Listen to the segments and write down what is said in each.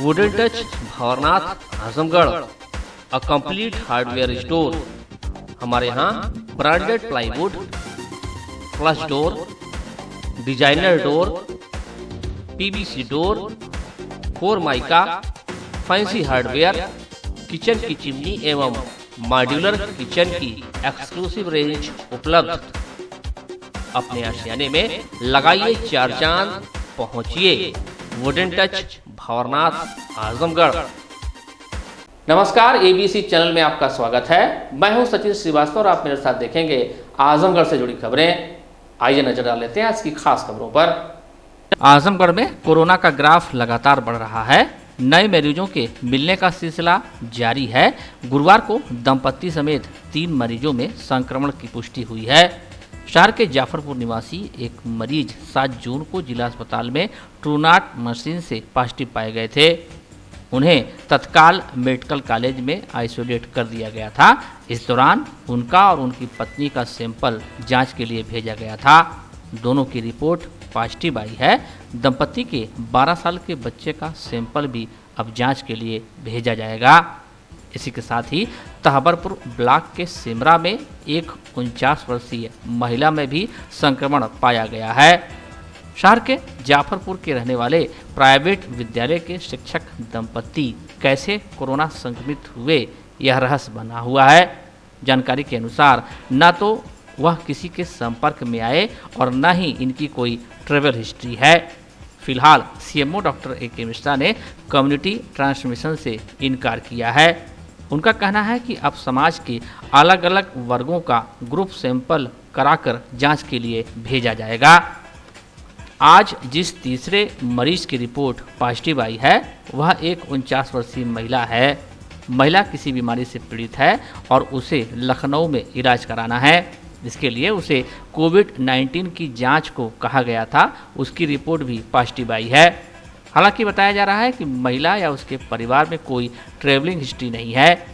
Wooden touch Bhanwarnath Azamgarh, a complete hardware store. हमारे यहाँ branded plywood, flush door, designer door, PVC door, formica, fancy hardware, kitchen की chimney एवं modular kitchen की exclusive range उपलब्ध। अपने आशियाने में लगाइए 4 चांद, पहुंचिए वुडन टच भंवरनाथ आजमगढ़। नमस्कार, एबीसी चैनल में आपका स्वागत है। मैं हूं सचिन श्रीवास्तव और आप मेरे साथ देखेंगे आजमगढ़ से जुड़ी खबरें। आइए नजर डाल लेते हैं आज की खास खबरों पर। आजमगढ़ में कोरोना का ग्राफ लगातार बढ़ रहा है। नए मरीजों के मिलने का सिलसिला जारी है। गुरुवार को दंपत्ति समेत 3 मरीजों में संक्रमण की पुष्टि हुई है। शहर के जाफरपुर निवासी एक मरीज 7 जून को जिला अस्पताल में ट्रूनाट मशीन से पॉजिटिव पाए गए थे। उन्हें तत्काल मेडिकल कॉलेज में आइसोलेट कर दिया गया था। इस दौरान उनका और उनकी पत्नी का सैंपल जांच के लिए भेजा गया था। दोनों की रिपोर्ट पॉजिटिव आई है। दंपत्ति के 12 साल के बच्चे का सैंपल भी अब जांच के लिए भेजा जाएगा। इसी के साथ ही तहबरपुर ब्लॉक के सिमरा में एक 49 वर्षीय महिला में भी संक्रमण पाया गया है। शहर के जाफरपुर के रहने वाले प्राइवेट विद्यालय के शिक्षक दंपत्ति कैसे कोरोना संक्रमित हुए, यह रहस्य बना हुआ है। जानकारी के अनुसार न तो वह किसी के संपर्क में आए और न ही इनकी कोई ट्रैवल हिस्ट्री है। फिलहाल सीएमओ डॉक्टर ए.के. मिश्रा ने कम्युनिटी ट्रांसमिशन से इनकार किया है। उनका कहना है कि अब समाज के अलग अलग वर्गों का ग्रुप सैंपल कराकर जांच के लिए भेजा जाएगा। आज जिस तीसरे मरीज की रिपोर्ट पॉजिटिव आई है वह एक 49 वर्षीय महिला है। महिला किसी बीमारी से पीड़ित है और उसे लखनऊ में इलाज कराना है। इसके लिए उसे कोविड-19 की जांच को कहा गया था। उसकी रिपोर्ट भी पॉजिटिव आई है। हालांकि बताया जा रहा है कि महिला या उसके परिवार में कोई ट्रैवलिंग हिस्ट्री नहीं है।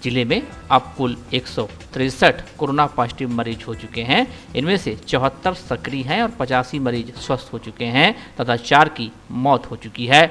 जिले में अब कुल 163 कोरोना पॉजिटिव मरीज हो चुके हैं। इनमें से 74 सक्रिय हैं और 85 मरीज स्वस्थ हो चुके हैं तथा 4 की मौत हो चुकी है।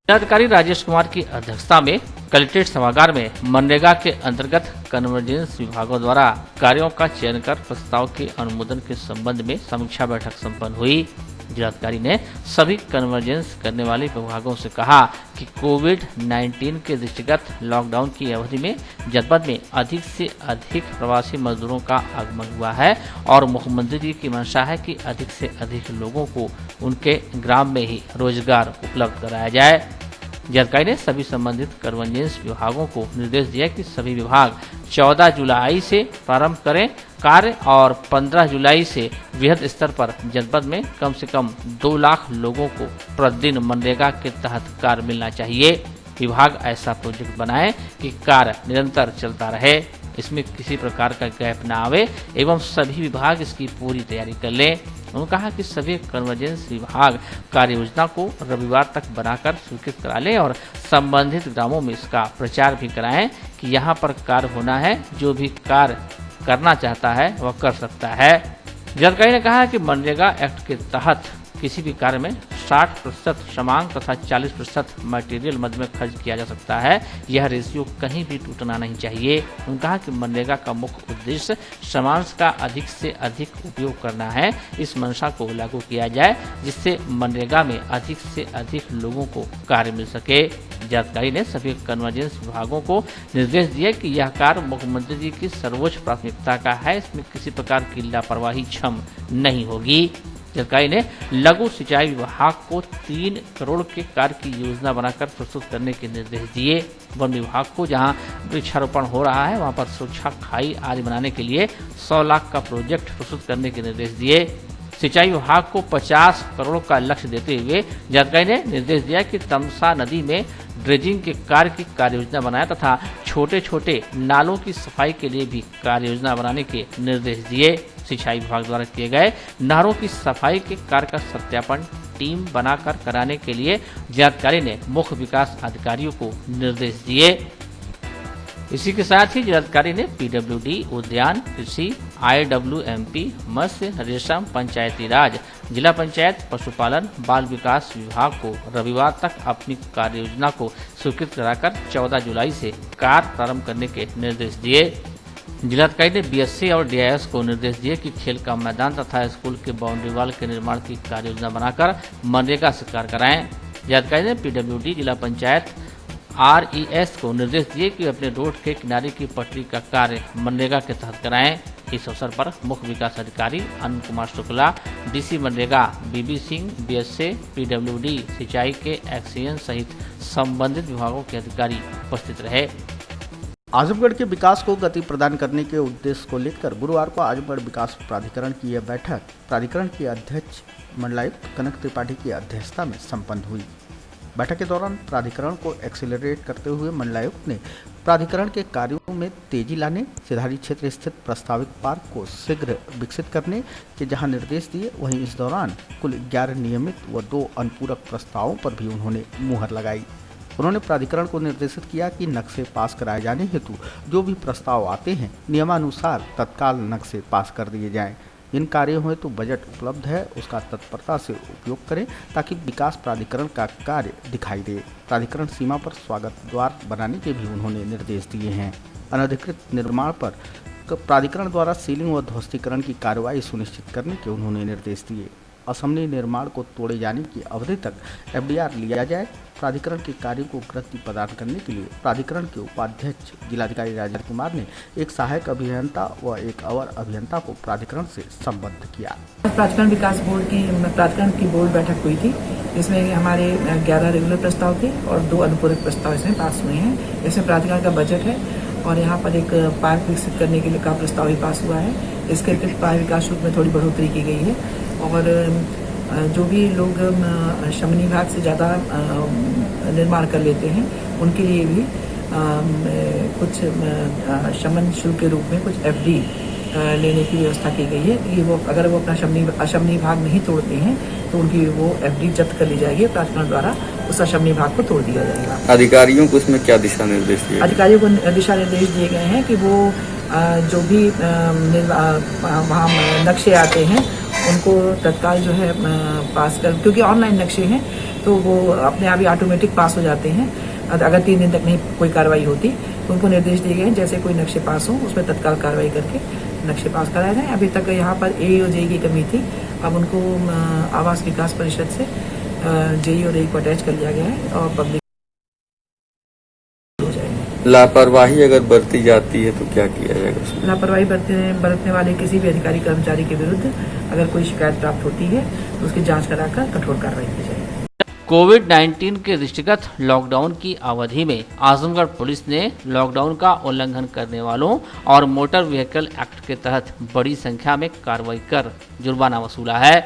जिलाधिकारी राजेश कुमार की अध्यक्षता में कलेक्ट्रेट सभागार में मनरेगा के अंतर्गत कन्वर्जेंस विभागों द्वारा कार्यों का चयन कर प्रस्ताव के अनुमोदन के संबंध में समीक्षा बैठक संपन्न हुई। जिलाधिकारी ने सभी कन्वर्जेंस करने वाले विभागों से कहा कि कोविड-19 के दृष्टिगत लॉकडाउन की अवधि में जनपद में अधिक से अधिक प्रवासी मजदूरों का आगमन हुआ है और मुख्यमंत्री जी की मंशा है कि अधिक से अधिक लोगों को उनके ग्राम में ही रोजगार उपलब्ध कराया जाए। जिलाधिकारी ने सभी संबंधित कन्वर्जेंस विभागों को निर्देश दिया कि सभी विभाग 14 जुलाई से प्रारंभ करें कार्य और 15 जुलाई से वृहद स्तर पर जनपद में कम से कम 2 लाख लोगों को प्रतिदिन मनरेगा के तहत कार्य मिलना चाहिए। विभाग ऐसा प्रोजेक्ट बनाए कि कार्य निरंतर चलता रहे, इसमें किसी प्रकार का गैप न आवे एवं सभी विभाग इसकी पूरी तैयारी कर लें। उन्होंने कहा कि सभी कन्वर्जेंस विभाग कार्य योजना को रविवार तक बनाकर स्वीकृत करा लें और संबंधित ग्रामों में इसका प्रचार भी कराएं कि यहाँ पर कार्य होना है। जो भी कार्य करना चाहता है वह कर सकता है। जिलाधिकारी ने कहा कि मनरेगा एक्ट के तहत किसी भी कार्य में 60% श्रमांक तथा 40% मटेरियल मद में खर्च किया जा सकता है। यह रेशियो कहीं भी टूटना नहीं चाहिए। उन्होंने कहा कि मनरेगा का मुख्य उद्देश्य श्रमांश का अधिक से अधिक उपयोग करना है। इस मंशा को लागू किया जाए जिससे मनरेगा में अधिक से अधिक लोगों को कार्य मिल सके। जिलाधिकारी ने सभी कन्वर्जेंस विभागों को निर्देश दिए कि यह कार्य मुख्यमंत्री जी की सर्वोच्च प्राथमिकता का है। इसमें किसी प्रकार की लापरवाही क्षम नहीं होगी। जिलाधिकारी ने लघु सिंचाई विभाग को 3 करोड़ के कार्य की योजना बनाकर प्रस्तुत करने के निर्देश दिए। वन विभाग को जहां वृक्षारोपण हो रहा है वहां पर सुरक्षा खाई आदि बनाने के लिए 100 लाख का प्रोजेक्ट प्रस्तुत करने के निर्देश दिए। सिंचाई विभाग को 50 करोड़ का लक्ष्य देते हुए जिलाधिकारी ने निर्देश दिया कि तमसा नदी में ड्रेजिंग के कार्य की कार्य योजना बनाए तथा छोटे छोटे नालों की सफाई के लिए भी कार्य योजना बनाने के निर्देश दिए। सिंचाई विभाग द्वारा किए गए नहरों की सफाई के कार्य का सत्यापन टीम बनाकर कराने के लिए जिलाधिकारी ने मुख्य विकास अधिकारियों को निर्देश दिए। इसी के साथ ही जिलाधिकारी ने पीडब्ल्यूडी, उद्यान, कृषि, IWMP, मत्स्य, रेशम, पंचायती राज, जिला पंचायत, पशुपालन, बाल विकास विभाग को रविवार तक अपनी कार्य योजना को स्वीकृत कराकर 14 जुलाई से कार्य प्रारंभ करने के निर्देश दिए। जिलाधिकारी ने BSC और DIS को निर्देश दिए कि खेल का मैदान तथा स्कूल के बाउंड्री वाल के निर्माण की कार्य योजना बनाकर मनरेगा से कार्य कराएं। जिलाधिकारी ने PWD, जिला पंचायत, RES को निर्देश दिए कि अपने रोड के किनारे की पटरी का कार्य मनरेगा के तहत कराएं। इस अवसर पर मुख्य विकास अधिकारी Anil Kumar Shukla, DC MNREGA BB Singh, BSC, PWD, सिंचाई के एक्सीएन सहित संबंधित विभागों के अधिकारी उपस्थित रहे। आजमगढ़ के विकास को गति प्रदान करने के उद्देश्य को लेकर गुरुवार को आजमगढ़ विकास प्राधिकरण की यह बैठक प्राधिकरण के अध्यक्ष मंडलायुक्त कनक त्रिपाठी की अध्यक्षता में संपन्न हुई। बैठक के दौरान प्राधिकरण को एक्सेलरेट करते हुए मंडलायुक्त ने प्राधिकरण के कार्यों में तेजी लाने, सिधारी क्षेत्र स्थित प्रस्तावित पार्क को शीघ्र विकसित करने के जहां निर्देश दिए, वहीं इस दौरान कुल 11 नियमित व 2 अनुपूरक प्रस्तावों पर भी उन्होंने मुहर लगाई। उन्होंने प्राधिकरण को निर्देशित किया कि नक्शे पास कराए जाने हेतु जो भी प्रस्ताव आते हैं नियमानुसार तत्काल नक्शे पास कर दिए जाएं। इन कार्यों में तो बजट उपलब्ध है, उसका तत्परता से उपयोग करें ताकि विकास प्राधिकरण का कार्य दिखाई दे। प्राधिकरण सीमा पर स्वागत द्वार बनाने के भी उन्होंने निर्देश दिए हैं। अनधिकृत निर्माण पर प्राधिकरण द्वारा सीलिंग व ध्वस्तीकरण की कार्रवाई सुनिश्चित करने के उन्होंने निर्देश दिए। असमनी निर्माण को तोड़े जाने की अवधि तक FDR लिया जाए। प्राधिकरण के कार्यों को गति प्रदान करने के लिए प्राधिकरण के उपाध्यक्ष जिलाधिकारी राजेंद्र कुमार ने एक सहायक अभियंता व एक अवर अभियंता को प्राधिकरण से संबद्ध किया। प्राधिकरण विकास बोर्ड की प्राधिकरण की बोर्ड बैठक हुई थी, इसमें हमारे 11 रेगुलर प्रस्ताव थे और 2 अनुपूरक प्रस्ताव इसमें पास हुए हैं। इसमें प्राधिकरण का बजट है और यहाँ पर एक पार्क विकसित करने के लिए का प्रस्ताव भी पास हुआ है। इसके अतिरिक्त पार्क विकास शुल्क में थोड़ी बढ़ोतरी की गई है और जो भी लोग शमन विभाग से ज़्यादा निर्माण कर लेते हैं उनके लिए भी कुछ शमन शुल्क के रूप में कुछ FD लेने की व्यवस्था की गई है कि वो अगर वो अपना अशमनी भाग नहीं तोड़ते हैं तो उनकी वो FD जब्त कर ली जाएगी। प्राधिकरण द्वारा उस अशमनी भाग को तोड़ दिया जाएगा। अधिकारियों को उसमें क्या दिशा निर्देश दिए? अधिकारियों को दिशा निर्देश दिए गए हैं कि वो जो भी वहाँ नक्शे आते हैं उनको तत्काल जो है पास कर, क्योंकि ऑनलाइन नक्शे हैं तो वो अपने आप ही ऑटोमेटिक पास हो जाते हैं। अगर 3 दिन तक नहीं कोई कार्रवाई होती तो उनको निर्देश दिए गए हैं जैसे कोई नक्शे पास हो उसमें तत्काल कार्रवाई करके नक्शे पास कराए जाएँ। अभी तक यहाँ पर AE और JE की कमी थी, अब उनको आवास विकास परिषद से JE और AE को अटैच कर लिया गया है और पब्लिक लापरवाही अगर बरती जाती है तो क्या किया जाएगा? लापरवाही बरतने वाले किसी भी अधिकारी कर्मचारी के विरुद्ध अगर कोई शिकायत प्राप्त होती है तो उसकी जांच कराकर कठोर कार्रवाई की जाएगी। कोविड-19 के दृष्टिगत लॉकडाउन की अवधि में आजमगढ़ पुलिस ने लॉकडाउन का उल्लंघन करने वालों और मोटर व्हीकल एक्ट के तहत बड़ी संख्या में कार्रवाई कर जुर्माना वसूला है।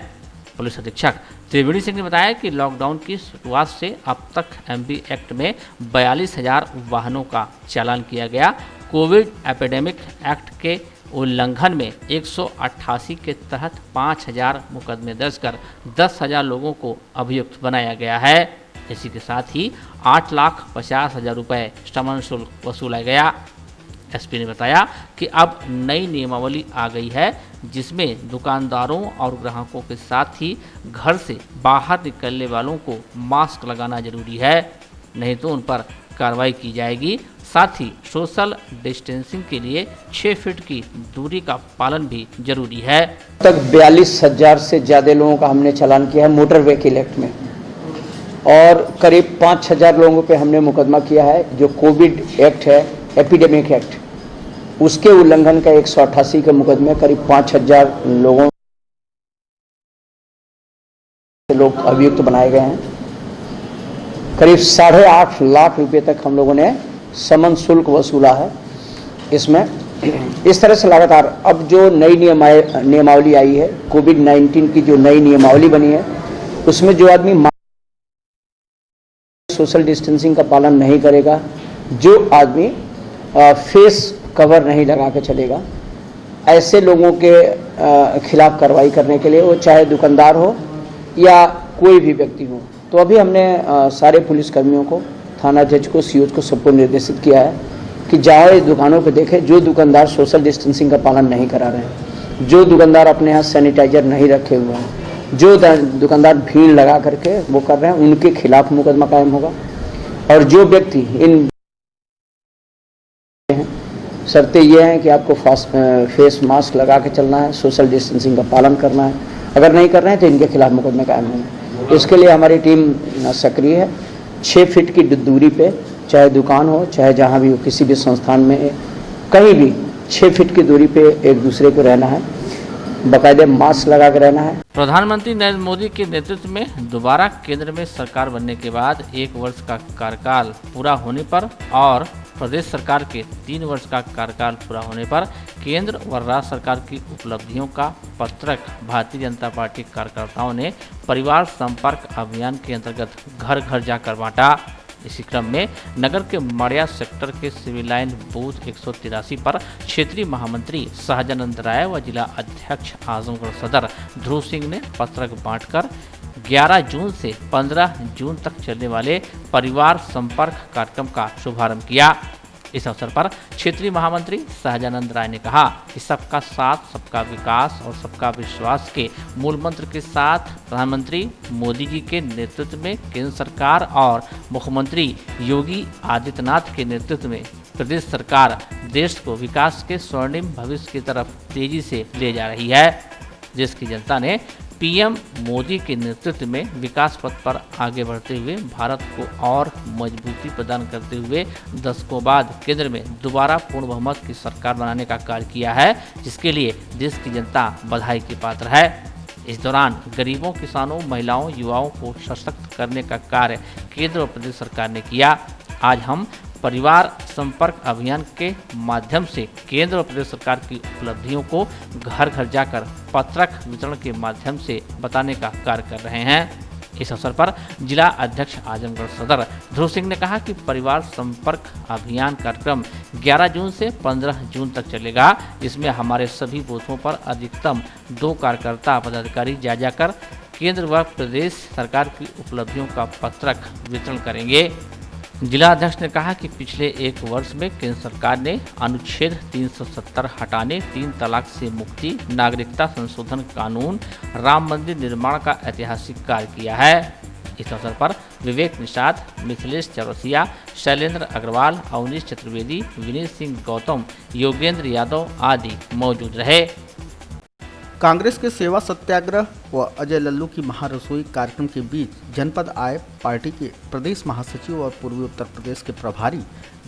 पुलिस अधीक्षक त्रिवेणी सिंह ने बताया कि लॉकडाउन की शुरुआत से अब तक MB एक्ट में 42,000 वाहनों का चालान किया गया। कोविड एपिडेमिक एक्ट के उल्लंघन में 188 के तहत 5,000 मुकदमे दर्ज कर 10,000 लोगों को अभियुक्त बनाया गया है। इसी के साथ ही 8,50,000 रुपये समन शुल्क वसूला गया। SP ने बताया कि अब नई नियमावली आ गई है जिसमें दुकानदारों और ग्राहकों के साथ ही घर से बाहर निकलने वालों को मास्क लगाना जरूरी है, नहीं तो उन पर कार्रवाई की जाएगी। साथ ही सोशल डिस्टेंसिंग के लिए 6 फीट की दूरी का पालन भी जरूरी है। तक 42,000 से ज़्यादा लोगों का हमने चालान किया है मोटर व्हीकल एक्ट में और करीब 5,000 लोगों पे हमने मुकदमा किया है जो कोविड एक्ट है, एपिडेमिक एक्ट, उसके उल्लंघन का 188 के मुकदमे करीब 5,000 लोगों अभियुक्त बनाए गए हैं। करीब 8.5 लाख रुपए तक हम लोगों ने समन शुल्क वसूला है। इसमें इस तरह से लगातार अब जो नई नियमावली आई है, कोविड-19 की जो नई नियमावली बनी है, उसमें जो आदमी सोशल डिस्टेंसिंग का पालन नहीं करेगा, जो आदमी फेस कवर नहीं लगा के चलेगा, ऐसे लोगों के खिलाफ कार्रवाई करने के लिए, वो चाहे दुकानदार हो या कोई भी व्यक्ति हो। तो अभी हमने सारे पुलिसकर्मियों को, थाना जज को, CO को सबको निर्देशित किया है कि जाओ इस दुकानों पे देखें जो दुकानदार सोशल डिस्टेंसिंग का पालन नहीं करा रहे हैं। जो दुकानदार अपने यहाँ सैनिटाइजर नहीं रखे हुए हैं, जो दुकानदार भीड़ लगा करके वो कर रहे हैं, उनके खिलाफ मुकदमा कायम होगा। और जो व्यक्ति इन शर्तें ये हैं कि आपको फेस मास्क लगा के चलना है, सोशल डिस्टेंसिंग का पालन करना है, अगर नहीं कर रहे हैं तो इनके खिलाफ मुकदमे कायम होंगे। इसके लिए हमारी टीम सक्रिय है। 6 फीट की दूरी पे, चाहे दुकान हो चाहे जहाँ भी हो, किसी भी संस्थान में कहीं भी 6 फीट की दूरी पे एक दूसरे को रहना है, बाकायदे मास्क लगा के रहना है। प्रधानमंत्री नरेंद्र मोदी के नेतृत्व में दोबारा केंद्र में सरकार बनने के बाद 1 वर्ष का कार्यकाल पूरा होने पर और प्रदेश सरकार के 3 वर्ष का कार्यकाल पूरा होने पर केंद्र व राज्य सरकार की उपलब्धियों का पत्रक भारतीय जनता पार्टी कार्यकर्ताओं ने परिवार संपर्क अभियान के अंतर्गत घर घर जाकर बांटा। इसी क्रम में नगर के मड़िया सेक्टर के सिविल लाइन बूथ 183 पर क्षेत्रीय महामंत्री सहजानंद राय व जिला अध्यक्ष आजमगढ़ सदर ध्रुव सिंह ने पत्रक बांटकर 11 जून से 15 जून तक चलने वाले परिवार संपर्क कार्यक्रम का शुभारंभ किया। इस अवसर पर क्षेत्रीय महामंत्री सहजानंद राय ने कहा कि सबका साथ, सबका विकास और सबका विश्वास के मूल मंत्र के साथ प्रधानमंत्री मोदी जी के नेतृत्व में केंद्र सरकार और मुख्यमंत्री योगी आदित्यनाथ के नेतृत्व में प्रदेश सरकार देश को विकास के स्वर्णिम भविष्य की तरफ तेजी से ले जा रही है। देश की जनता ने पीएम मोदी के नेतृत्व में विकास पथ पर आगे बढ़ते हुए भारत को और मजबूती प्रदान करते हुए दशकों बाद केंद्र में दोबारा पूर्ण बहुमत की सरकार बनाने का कार्य किया है, जिसके लिए देश की जनता बधाई की पात्र है। इस दौरान गरीबों, किसानों, महिलाओं, युवाओं को सशक्त करने का कार्य केंद्र और प्रदेश सरकार ने किया। आज हम परिवार संपर्क अभियान के माध्यम से केंद्र और प्रदेश सरकार की उपलब्धियों को घर घर जाकर पत्रक वितरण के माध्यम से बताने का कार्य कर रहे हैं। इस अवसर पर जिला अध्यक्ष आजमगढ़ सदर ध्रुव सिंह ने कहा कि परिवार संपर्क अभियान कार्यक्रम 11 जून से 15 जून तक चलेगा, जिसमें हमारे सभी बूथों पर अधिकतम 2 कार्यकर्ता पदाधिकारी जाकर केंद्र व प्रदेश सरकार की उपलब्धियों का पत्रक वितरण करेंगे। जिला अध्यक्ष ने कहा कि पिछले 1 वर्ष में केंद्र सरकार ने अनुच्छेद 370 हटाने, 3 तलाक से मुक्ति, नागरिकता संशोधन कानून, राम मंदिर निर्माण का ऐतिहासिक कार्य किया है। इस अवसर पर विवेक निषाद, मिथिलेश चौरसिया, शैलेंद्र अग्रवाल, अवनीश चतुर्वेदी, विनीत सिंह गौतम, योगेंद्र यादव आदि मौजूद रहे। कांग्रेस के सेवा सत्याग्रह व अजय लल्लू की महारसोई कार्यक्रम के बीच जनपद आए पार्टी के प्रदेश महासचिव और पूर्वी उत्तर प्रदेश के प्रभारी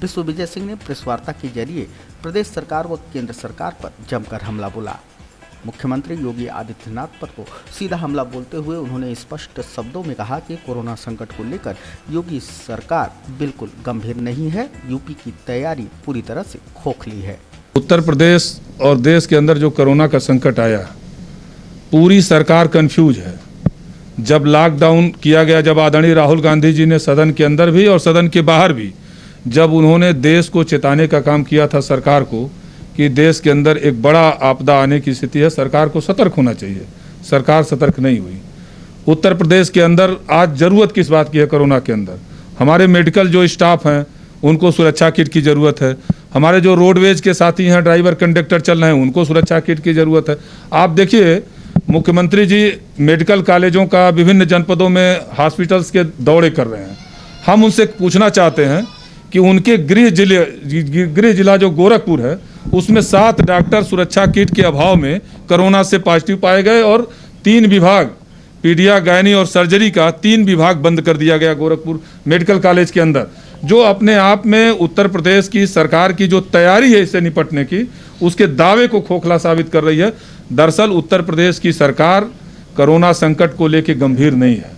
विश्व विजय सिंह ने प्रेस वार्ता के जरिए प्रदेश सरकार व केंद्र सरकार पर जमकर हमला बोला। मुख्यमंत्री योगी आदित्यनाथ पर को सीधा हमला बोलते हुए उन्होंने स्पष्ट शब्दों में कहा कि कोरोना संकट को लेकर योगी सरकार बिल्कुल गंभीर नहीं है, यूपी की तैयारी पूरी तरह से खोखली है। उत्तर प्रदेश और देश के अंदर जो कोरोना का संकट आया, पूरी सरकार कंफ्यूज है। जब लॉकडाउन किया गया, जब आदरणीय राहुल गांधी जी ने सदन के अंदर भी और सदन के बाहर भी जब उन्होंने देश को चेताने का काम किया था सरकार को कि देश के अंदर एक बड़ा आपदा आने की स्थिति है, सरकार को सतर्क होना चाहिए, सरकार सतर्क नहीं हुई। उत्तर प्रदेश के अंदर आज ज़रूरत किस बात की है? कोरोना के अंदर हमारे मेडिकल जो स्टाफ हैं उनको सुरक्षा किट की ज़रूरत है, हमारे जो रोडवेज के साथी हैं, ड्राइवर कंडक्टर चल रहे हैं, उनको सुरक्षा किट की ज़रूरत है। आप देखिए मुख्यमंत्री जी मेडिकल कॉलेजों का विभिन्न जनपदों में हॉस्पिटल्स के दौरे कर रहे हैं। हम उनसे पूछना चाहते हैं कि उनके गृह जिला जो गोरखपुर है उसमें 7 डॉक्टर सुरक्षा किट के अभाव में कोरोना से पॉजिटिव पाए गए और 3 विभाग, पीडिया, गायनी और सर्जरी का 3 विभाग बंद कर दिया गया गोरखपुर मेडिकल कॉलेज के अंदर, जो अपने आप में उत्तर प्रदेश की सरकार की जो तैयारी है इससे निपटने की, उसके दावे को खोखला साबित कर रही है। दरअसल उत्तर प्रदेश की सरकार कोरोना संकट को लेकर गंभीर नहीं है।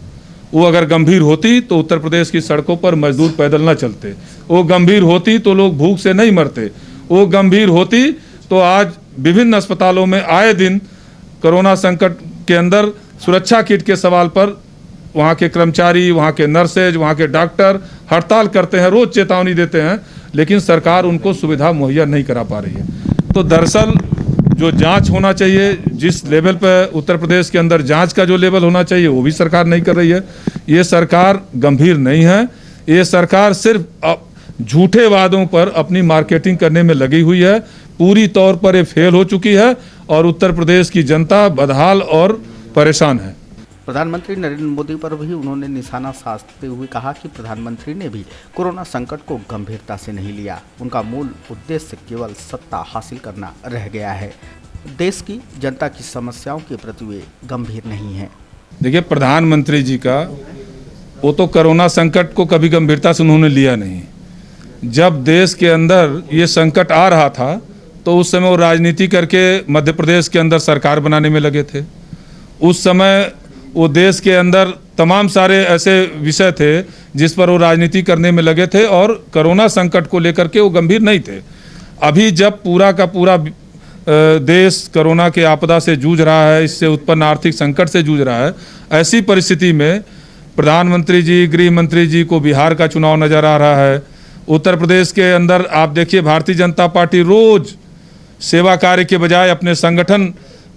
वो अगर गंभीर होती तो उत्तर प्रदेश की सड़कों पर मजदूर पैदल न चलते, वो गंभीर होती तो लोग भूख से नहीं मरते, वो गंभीर होती तो आज विभिन्न अस्पतालों में आए दिन कोरोना संकट के अंदर सुरक्षा किट के सवाल पर वहाँ के कर्मचारी, वहाँ के नर्सेज, वहाँ के डॉक्टर हड़ताल करते हैं, रोज चेतावनी देते हैं, लेकिन सरकार उनको सुविधा मुहैया नहीं करा पा रही है। तो दरअसल जो जांच होना चाहिए, जिस लेवल पर उत्तर प्रदेश के अंदर जांच का जो लेवल होना चाहिए वो भी सरकार नहीं कर रही है। ये सरकार गंभीर नहीं है, ये सरकार सिर्फ झूठे वादों पर अपनी मार्केटिंग करने में लगी हुई है। पूरी तौर पर ये फेल हो चुकी है और उत्तर प्रदेश की जनता बदहाल और परेशान है। प्रधानमंत्री नरेंद्र मोदी पर भी उन्होंने निशाना साधते हुए कहा कि प्रधानमंत्री ने भी कोरोना संकट को गंभीरता से नहीं लिया। उनका मूल उद्देश्य केवल सत्ता हासिल करना रह गया है। देश की जनता की समस्याओं के प्रति वे गंभीर नहीं है। देखिए, प्रधानमंत्री जी का वो तो कोरोना संकट को कभी गंभीरता से उन्होंने लिया नहीं। जब देश के अंदर ये संकट आ रहा था तो उस समय वो राजनीति करके मध्य प्रदेश के अंदर सरकार बनाने में लगे थे। उस समय वो देश के अंदर तमाम सारे ऐसे विषय थे जिस पर वो राजनीति करने में लगे थे और कोरोना संकट को लेकर के वो गंभीर नहीं थे। अभी जब पूरा का पूरा देश कोरोना के आपदा से जूझ रहा है, इससे उत्पन्न आर्थिक संकट से जूझ रहा है, ऐसी परिस्थिति में प्रधानमंत्री जी, गृह मंत्री जी को बिहार का चुनाव नजर आ रहा है। उत्तर प्रदेश के अंदर आप देखिए, भारतीय जनता पार्टी रोज सेवा कार्य के बजाय अपने संगठन,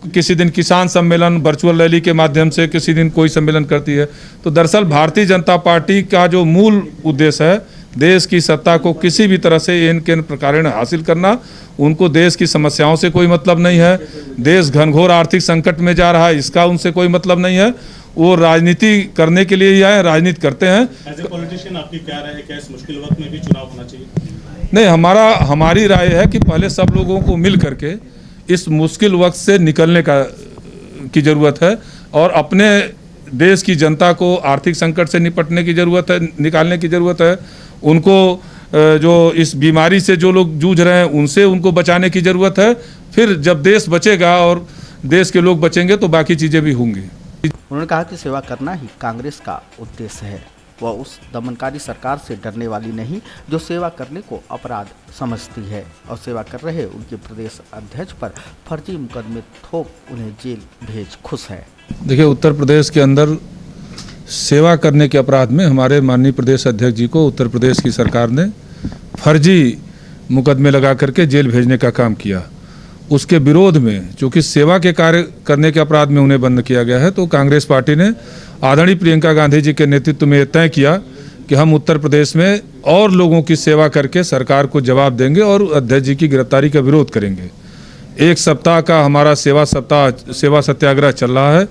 किसी दिन किसान सम्मेलन वर्चुअल रैली के माध्यम से, किसी दिन कोई सम्मेलन करती है। तो दरअसल भारतीय जनता पार्टी का जो मूल उद्देश्य है देश की सत्ता को किसी भी तरह से इन के प्रकार हासिल करना, उनको देश की समस्याओं से कोई मतलब नहीं है। देश घनघोर आर्थिक संकट में जा रहा है, इसका उनसे कोई मतलब नहीं है। वो राजनीति करने के लिए ही आए, राजनीति करते हैं। एज ए पॉलिटिशियन आपकी क्या राय है, क्या इस मुश्किल वक्त में भी चुनाव होना चाहिए? नहीं, हमारी राय है कि पहले सब लोगों को मिल करके इस मुश्किल वक्त से निकलने की ज़रूरत है और अपने देश की जनता को आर्थिक संकट से निपटने की ज़रूरत है, निकालने की ज़रूरत है। उनको जो इस बीमारी से जो लोग जूझ रहे हैं उनसे उनको बचाने की ज़रूरत है। फिर जब देश बचेगा और देश के लोग बचेंगे तो बाकी चीज़ें भी होंगी। उन्होंने कहा कि सेवा करना ही कांग्रेस का उद्देश्य है। वह उस दमनकारी सरकार से डरने वाली नहीं जो सेवा करने को अपराध समझती है और सेवा कर रहे उनके प्रदेश अध्यक्ष पर फर्जी मुकदमे थोप उन्हें जेल भेज खुश है। देखिए, उत्तर प्रदेश के अंदर सेवा करने के अपराध में हमारे माननीय प्रदेश अध्यक्ष जी को उत्तर प्रदेश की सरकार ने फर्जी मुकदमे लगा करके जेल भेजने का काम किया। उसके विरोध में, चूँकि सेवा के कार्य करने के अपराध में उन्हें बंद किया गया है, तो कांग्रेस पार्टी ने आदरणीय प्रियंका गांधी जी के नेतृत्व में तय किया कि हम उत्तर प्रदेश में और लोगों की सेवा करके सरकार को जवाब देंगे और अध्यक्ष जी की गिरफ्तारी का विरोध करेंगे। 1 सप्ताह का हमारा सेवा सत्याग्रह चल रहा है।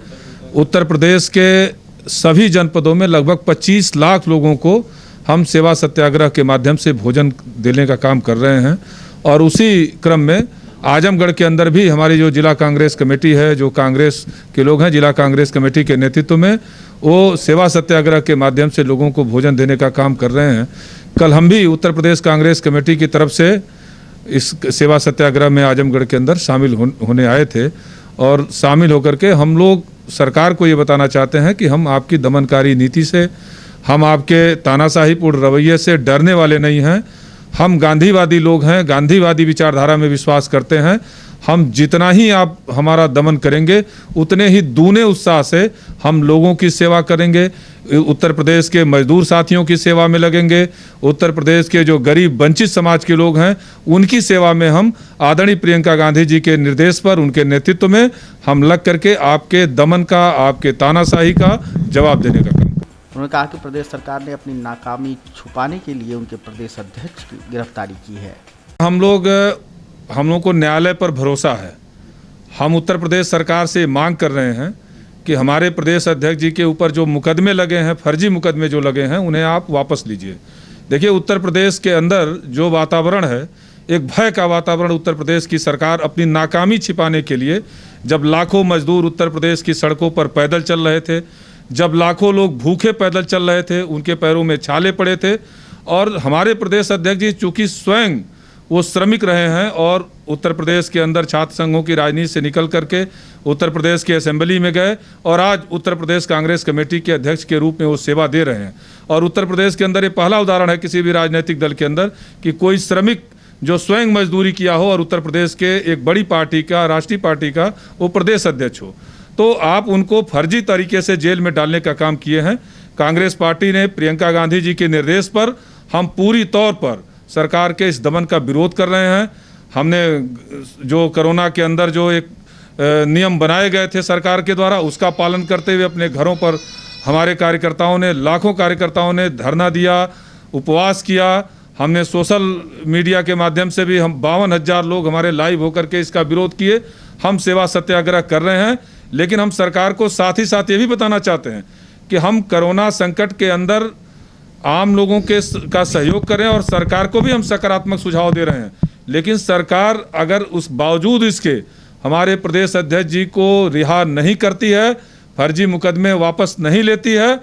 उत्तर प्रदेश के सभी जनपदों में लगभग 25 लाख लोगों को हम सेवा सत्याग्रह के माध्यम से भोजन देने का काम कर रहे हैं। और उसी क्रम में आजमगढ़ के अंदर भी हमारी जो जिला कांग्रेस कमेटी है, जो कांग्रेस के लोग हैं, जिला कांग्रेस कमेटी के नेतृत्व में वो सेवा सत्याग्रह के माध्यम से लोगों को भोजन देने का काम कर रहे हैं। कल हम भी उत्तर प्रदेश कांग्रेस कमेटी की तरफ से इस सेवा सत्याग्रह में आजमगढ़ के अंदर शामिल होने आए थे और शामिल होकर के हम लोग सरकार को ये बताना चाहते हैं कि हम आपकी दमनकारी नीति से, हम आपके तानाशाहीपूर्ण रवैये से डरने वाले नहीं हैं। हम गांधीवादी लोग हैं, गांधीवादी विचारधारा में विश्वास करते हैं। हम जितना ही आप हमारा दमन करेंगे उतने ही दूने उत्साह से हम लोगों की सेवा करेंगे, उत्तर प्रदेश के मजदूर साथियों की सेवा में लगेंगे, उत्तर प्रदेश के जो गरीब वंचित समाज के लोग हैं उनकी सेवा में हम आदरणीय प्रियंका गांधी जी के निर्देश पर, उनके नेतृत्व में हम लग करके आपके दमन का, आपके तानाशाही का जवाब देने का काम। उन्होंने कहा कि प्रदेश सरकार ने अपनी नाकामी छुपाने के लिए उनके प्रदेश अध्यक्ष की गिरफ्तारी की है। हम लोग को न्यायालय पर भरोसा है। हम उत्तर प्रदेश सरकार से मांग कर रहे हैं कि हमारे प्रदेश अध्यक्ष जी के ऊपर जो मुकदमे लगे हैं, फर्जी मुकदमे जो लगे हैं, उन्हें आप वापस लीजिए। देखिए, उत्तर प्रदेश के अंदर जो वातावरण है, एक भय का वातावरण उत्तर प्रदेश की सरकार अपनी नाकामी छिपाने के लिए, जब लाखों मजदूर उत्तर प्रदेश की सड़कों पर पैदल चल रहे थे, जब लाखों लोग भूखे पैदल चल रहे थे, उनके पैरों में छाले पड़े थे, और हमारे प्रदेश अध्यक्ष जी चूँकि स्वयं वो श्रमिक रहे हैं और उत्तर प्रदेश के अंदर छात्र संघों की राजनीति से निकल करके उत्तर प्रदेश के असेंबली में गए और आज उत्तर प्रदेश कांग्रेस कमेटी के अध्यक्ष के रूप में वो सेवा दे रहे हैं। और उत्तर प्रदेश के अंदर ये पहला उदाहरण है किसी भी राजनीतिक दल के अंदर कि कोई श्रमिक जो स्वयं मजदूरी किया हो और उत्तर प्रदेश के एक बड़ी पार्टी का, राष्ट्रीय पार्टी का वो प्रदेश अध्यक्ष हो, तो आप उनको फर्जी तरीके से जेल में डालने का काम किए हैं। कांग्रेस पार्टी ने प्रियंका गांधी जी के निर्देश पर हम पूरी तौर पर सरकार के इस दमन का विरोध कर रहे हैं। हमने जो कोरोना के अंदर जो एक नियम बनाए गए थे सरकार के द्वारा, उसका पालन करते हुए अपने घरों पर हमारे कार्यकर्ताओं ने, लाखों कार्यकर्ताओं ने धरना दिया, उपवास किया हमने सोशल मीडिया के माध्यम से भी हम 52,000 लोग हमारे लाइव होकर के इसका विरोध किए। हम सेवा सत्याग्रह कर रहे हैं, लेकिन हम सरकार को साथ ही साथ ये भी बताना चाहते हैं कि हम कोरोना संकट के अंदर आम लोगों का सहयोग करें और सरकार को भी हम सकारात्मक सुझाव दे रहे हैं। लेकिन सरकार अगर उस बावजूद इसके हमारे प्रदेश अध्यक्ष जी को रिहा नहीं करती है, फर्जी मुकदमे वापस नहीं लेती है,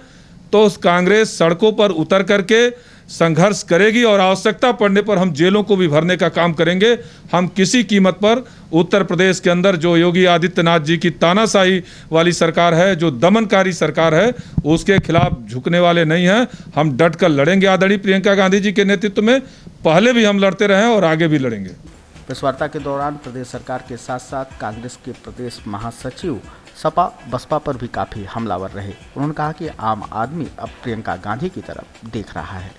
तो कांग्रेस सड़कों पर उतर करके संघर्ष करेगी और आवश्यकता पड़ने पर हम जेलों को भी भरने का काम करेंगे। हम किसी कीमत पर उत्तर प्रदेश के अंदर जो योगी आदित्यनाथ जी की तानाशाही वाली सरकार है, जो दमनकारी सरकार है, उसके खिलाफ झुकने वाले नहीं हैं। हम डट कर लड़ेंगे आदरणीय प्रियंका गांधी जी के नेतृत्व में। पहले भी हम लड़ते रहे हैं और आगे भी लड़ेंगे। प्रेस वार्ता के दौरान प्रदेश सरकार के साथ साथ कांग्रेस के प्रदेश महासचिव सपा बसपा पर भी काफ़ी हमलावर रहे। उन्होंने कहा कि आम आदमी अब प्रियंका गांधी की तरफ देख रहा है।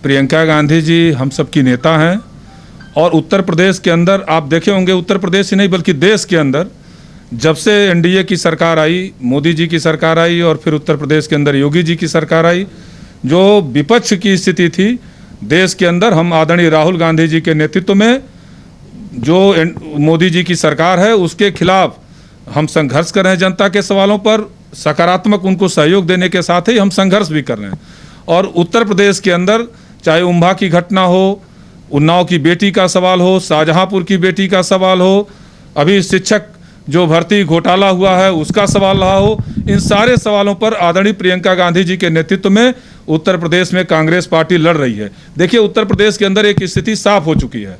प्रियंका गांधी जी हम सबकी नेता हैं और उत्तर प्रदेश के अंदर आप देखे होंगे, उत्तर प्रदेश ही नहीं बल्कि देश के अंदर जब से एनडीए की सरकार आई, मोदी जी की सरकार आई और फिर उत्तर प्रदेश के अंदर योगी जी की सरकार आई, जो विपक्ष की स्थिति थी देश के अंदर, हम आदरणीय राहुल गांधी जी के नेतृत्व में जो मोदी जी की सरकार है उसके खिलाफ हम संघर्ष कर रहे हैं। जनता के सवालों पर सकारात्मक उनको सहयोग देने के साथ ही हम संघर्ष भी कर रहे हैं। और उत्तर प्रदेश के अंदर चाहे उम्भा की घटना हो, उन्नाव की बेटी का सवाल हो, शाहजहांपुर की बेटी का सवाल हो, अभी शिक्षक जो भर्ती घोटाला हुआ है उसका सवाल रहा हो, इन सारे सवालों पर आदरणीय प्रियंका गांधी जी के नेतृत्व में उत्तर प्रदेश में कांग्रेस पार्टी लड़ रही है। देखिए, उत्तर प्रदेश के अंदर एक स्थिति साफ हो चुकी है।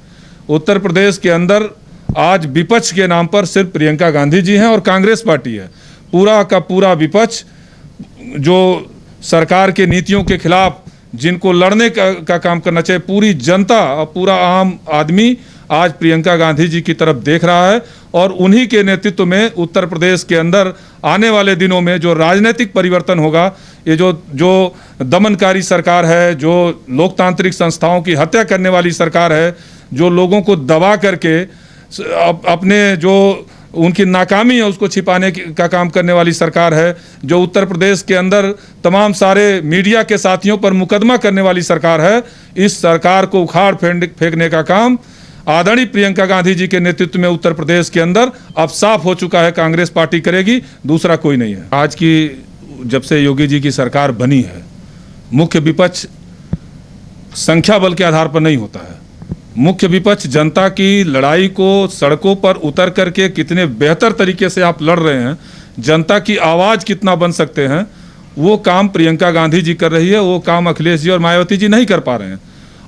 उत्तर प्रदेश के अंदर आज विपक्ष के नाम पर सिर्फ प्रियंका गांधी जी हैं और कांग्रेस पार्टी है। पूरा का पूरा विपक्ष जो सरकार के नीतियों के खिलाफ जिनको लड़ने का काम करना चाहिए, पूरी जनता और पूरा आम आदमी आज प्रियंका गांधी जी की तरफ देख रहा है। और उन्हीं के नेतृत्व में उत्तर प्रदेश के अंदर आने वाले दिनों में जो राजनीतिक परिवर्तन होगा, ये जो दमनकारी सरकार है, जो लोकतांत्रिक संस्थाओं की हत्या करने वाली सरकार है, जो लोगों को दबा करके अपने जो उनकी नाकामी है उसको छिपाने का काम करने वाली सरकार है, जो उत्तर प्रदेश के अंदर तमाम सारे मीडिया के साथियों पर मुकदमा करने वाली सरकार है, इस सरकार को उखाड़ फेंकने का काम आदरणीय प्रियंका गांधी जी के नेतृत्व में उत्तर प्रदेश के अंदर अब साफ हो चुका है, कांग्रेस पार्टी करेगी, दूसरा कोई नहीं है। आज की जब से योगी जी की सरकार बनी है, मुख्य विपक्ष संख्या बल के आधार पर नहीं होता है। मुख्य विपक्ष जनता की लड़ाई को सड़कों पर उतर करके कितने बेहतर तरीके से आप लड़ रहे हैं, जनता की आवाज़ कितना बन सकते हैं, वो काम प्रियंका गांधी जी कर रही है। वो काम अखिलेश जी और मायावती जी नहीं कर पा रहे हैं।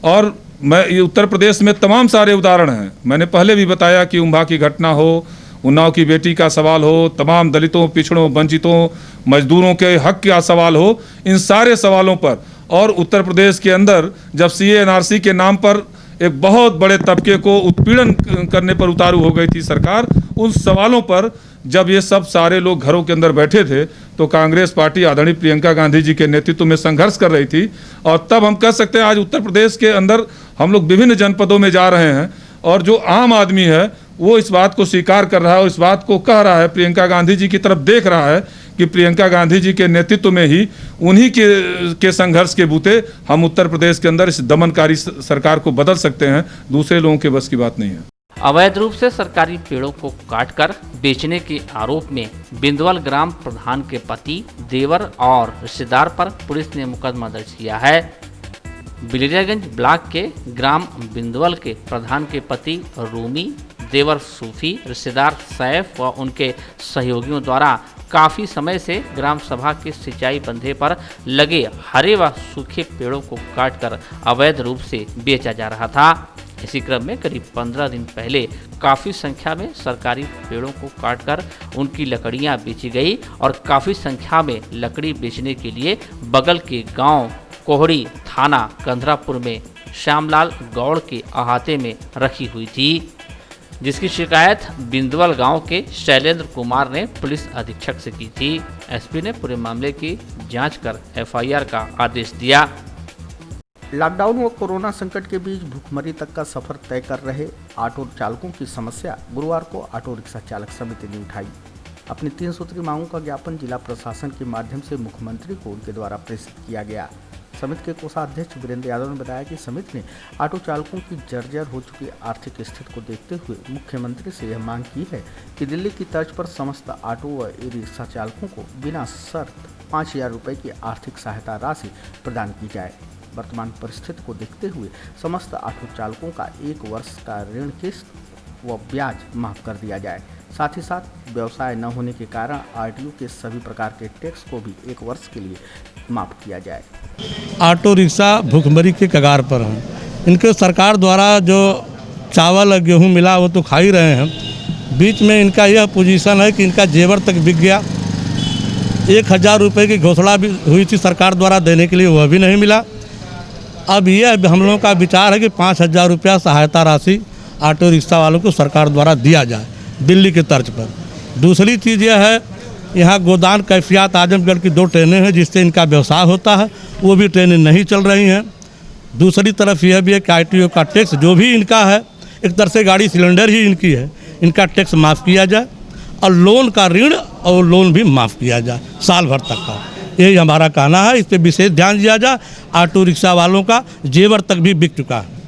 और मैं उत्तर प्रदेश में तमाम सारे उदाहरण हैं। मैंने पहले भी बताया कि उम्भा की घटना हो, उन्नाव की बेटी का सवाल हो, तमाम दलितों, पिछड़ों, वंचितों, मजदूरों के हक का सवाल हो, इन सारे सवालों पर और उत्तर प्रदेश के अंदर जब सीए एनआरसी के नाम पर एक बहुत बड़े तबके को उत्पीड़न करने पर उतारू हो गई थी सरकार, उन सवालों पर जब ये सब सारे लोग घरों के अंदर बैठे थे तो कांग्रेस पार्टी आदरणीय प्रियंका गांधी जी के नेतृत्व में संघर्ष कर रही थी। और तब हम कह सकते हैं आज उत्तर प्रदेश के अंदर हम लोग विभिन्न जनपदों में जा रहे हैं और जो आम आदमी है वो इस बात को स्वीकार कर रहा है और इस बात को कह रहा है, प्रियंका गांधी जी की तरफ देख रहा है कि प्रियंका गांधी जी के नेतृत्व में ही उन्हीं के संघर्ष के बूते हम उत्तर प्रदेश के अंदर इस दमनकारी सरकार को बदल सकते हैं। दूसरे लोगों के बस की बात नहीं है। अवैध रूप से सरकारी पेड़ों को काटकर बेचने के आरोप में बिंदवल ग्राम प्रधान के पति, देवर और रिश्तेदार पर पुलिस ने मुकदमा दर्ज किया है। बिलियागंज ब्लॉक के ग्राम बिंदवल के प्रधान के पति रूमी, देवर सूफी, रिश्तेदार सैफ व उनके सहयोगियों द्वारा काफ़ी समय से ग्राम सभा के सिंचाई बंधे पर लगे हरे व सूखे पेड़ों को काटकर अवैध रूप से बेचा जा रहा था। इसी क्रम में करीब 15 दिन पहले काफ़ी संख्या में सरकारी पेड़ों को काटकर उनकी लकड़ियां बेची गई और काफ़ी संख्या में लकड़ी बेचने के लिए बगल के गांव कोहड़ी थाना कंधरापुर में श्यामलाल गौड़ के अहाते में रखी हुई थी, जिसकी शिकायत बिंदवल गांव के शैलेंद्र कुमार ने पुलिस अधीक्षक से की थी। एसपी ने पूरे मामले की जांच कर एफआईआर का आदेश दिया। लॉकडाउन व कोरोना संकट के बीच भूखमरी तक का सफर तय कर रहे ऑटो चालकों की समस्या गुरुवार को ऑटो रिक्शा चालक समिति ने उठाई। अपनी 3 सूत्री मांगों का ज्ञापन जिला प्रशासन के माध्यम से मुख्यमंत्री को उनके द्वारा प्रेषित किया गया। समिति के कोषाध्यक्ष वीरेंद्र यादव ने बताया कि समिति ने ऑटो चालकों की जर्जर हो चुकी आर्थिक स्थिति को देखते हुए मुख्यमंत्री से यह मांग की है कि दिल्ली की तर्ज पर समस्त ऑटो व ई रिक्शा चालकों को बिना शर्त 5,000 रुपये की आर्थिक सहायता राशि प्रदान की जाए। वर्तमान परिस्थिति को देखते हुए समस्त ऑटो चालकों का 1 वर्ष का ऋण किस्त व ब्याज माफ कर दिया जाए। साथ ही साथ व्यवसाय न होने के कारण आरटीओ के सभी प्रकार के टैक्स को भी 1 वर्ष के लिए माफ किया जाए। ऑटो रिक्शा भूखमरी के कगार पर हैं। इनको सरकार द्वारा जो चावल गेहूं मिला वो तो खा ही रहे हैं। बीच में इनका यह पोजीशन है कि इनका जेवर तक बिक गया। 1,000 रुपये की घोषणा भी हुई थी सरकार द्वारा देने के लिए, वह भी नहीं मिला। अब यह हम लोगों का विचार है कि 5,000 रुपया सहायता राशि ऑटो रिक्शा वालों को सरकार द्वारा दिया जाए दिल्ली के तर्ज पर। दूसरी चीज़ यह है, यहाँ गोदान कैफियत आजमगढ़ की 2 ट्रेनें हैं जिससे इनका व्यवसाय होता है, वो भी ट्रेनें नहीं चल रही हैं। दूसरी तरफ यह भी है कि आरटीओ का टैक्स जो भी इनका है, एक तरह से गाड़ी सिलेंडर ही इनकी है, इनका टैक्स माफ़ किया जाए और लोन का ऋण और लोन भी माफ़ किया जाए साल भर तक का। यही हमारा कहना है, इस पर विशेष ध्यान दिया जाए। ऑटो रिक्शा वालों का जेवर तक भी बिक चुका है।